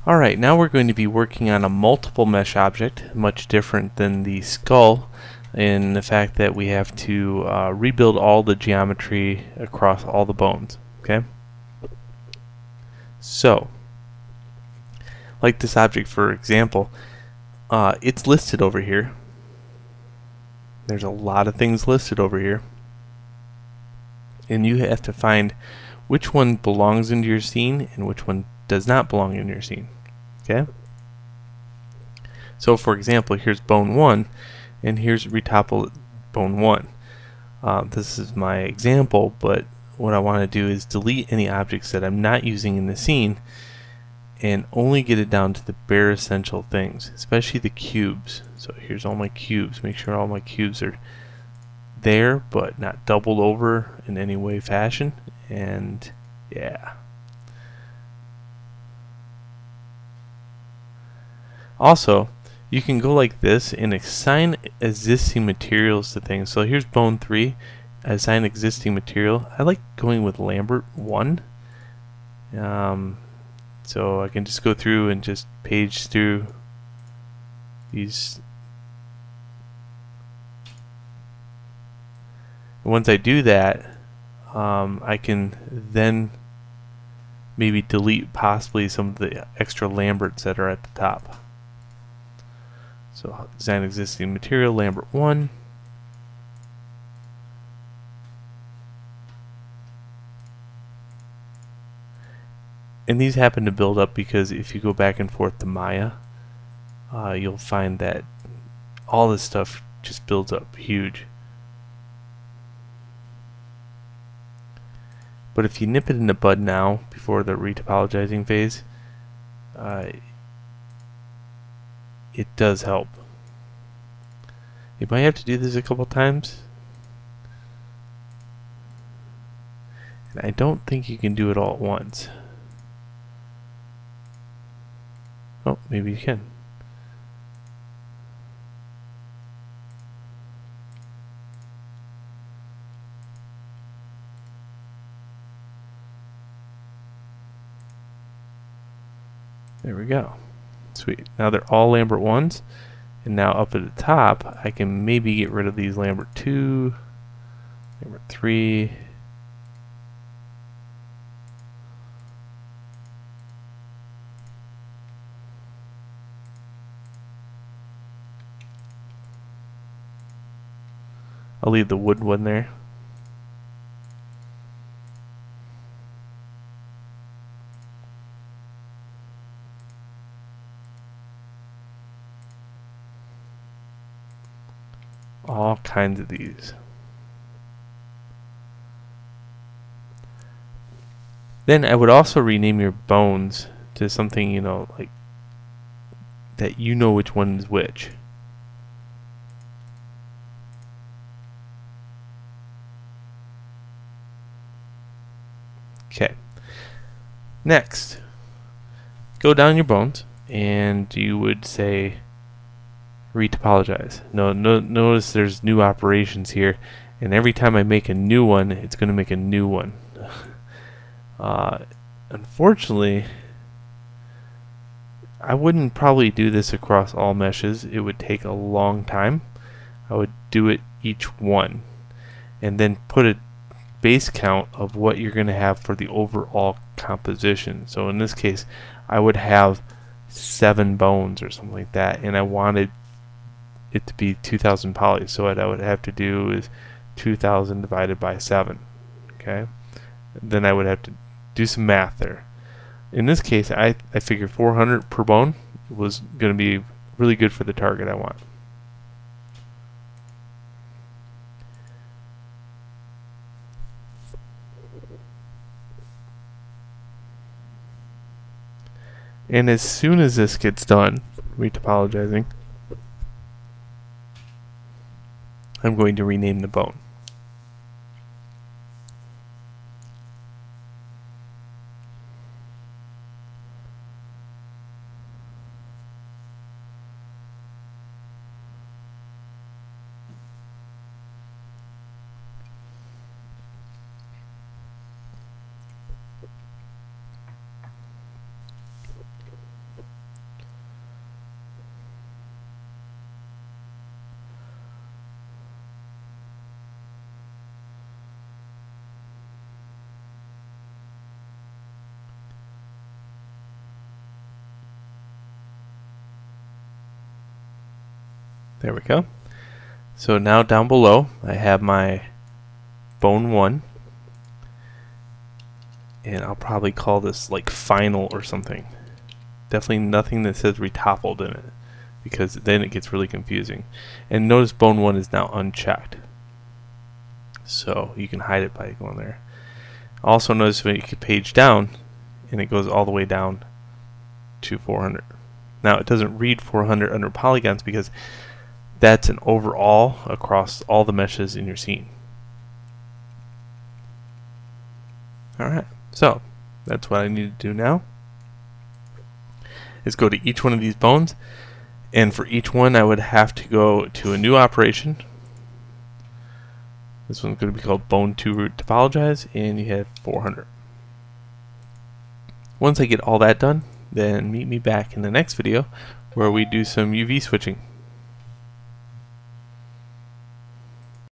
Alright, now we're going to be working on a multiple mesh object, much different than the skull in the fact that we have to rebuild all the geometry across all the bones. Okay? So, like this object for example, it's listed over here. There's a lot of things listed over here. And you have to find which one belongs into your scene and which one does not belong in your scene. Okay? So for example, here's bone 1 and here's Retopo bone 1. This is my example, but what I want to do is delete any objects that I'm not using in the scene and only get it down to the bare essential things, especially the cubes. So here's all my cubes. Make sure all my cubes are there but not doubled over in any way, fashion, and yeah. Also, you can go like this and assign existing materials to things. So here's bone 3, assign existing material. I like going with Lambert 1. So I can just go through and just page through these. Once I do that, I can then maybe delete possibly some of the extra Lamberts that are at the top. So design existing material, Lambert 1. And these happen to build up because if you go back and forth to Maya, you'll find that all this stuff just builds up huge. But if you nip it in the bud now, before the retopologizing phase, it does help. You might have to do this a couple times. And I don't think you can do it all at once. Oh, maybe you can. There we go. Sweet. Now they're all Lambert 1s. And now up at the top, I can maybe get rid of these Lambert 2, Lambert 3. I'll leave the wood one there. All kinds of these. Then I would also rename your bones to something, you know, like that you know which one is which. Okay. Next, go down your bones and you would say retopologize. Notice there's new operations here, and every time I make a new one, it's going to make a new one. Unfortunately, I wouldn't probably do this across all meshes. It would take a long time. I would do it each one and then put a base count of what you're going to have for the overall composition. So in this case, I would have 7 bones or something like that, and I wanted it to be 2,000 polys. So what I would have to do is 2,000 divided by 7. Okay, then I would have to do some math there. In this case, I figured 400 per bone was going to be really good for the target I want. And as soon as this gets done, retopologizing, I'm going to rename the bone. There we go. So now down below I have my bone 1, and I'll probably call this like final or something. Definitely nothing that says retoppled in it, because then it gets really confusing. And notice bone 1 is now unchecked, so you can hide it by going there. Also notice when you can page down, and it goes all the way down to 400. Now it doesn't read 400 under polygons because that's an overall across all the meshes in your scene. Alright, so that's what I need to do now, is go to each one of these bones, and for each one I would have to go to a new operation. This one's going to be called bone 2 Re-topologize, and you have 400. Once I get all that done, then meet me back in the next video where we do some UV switching.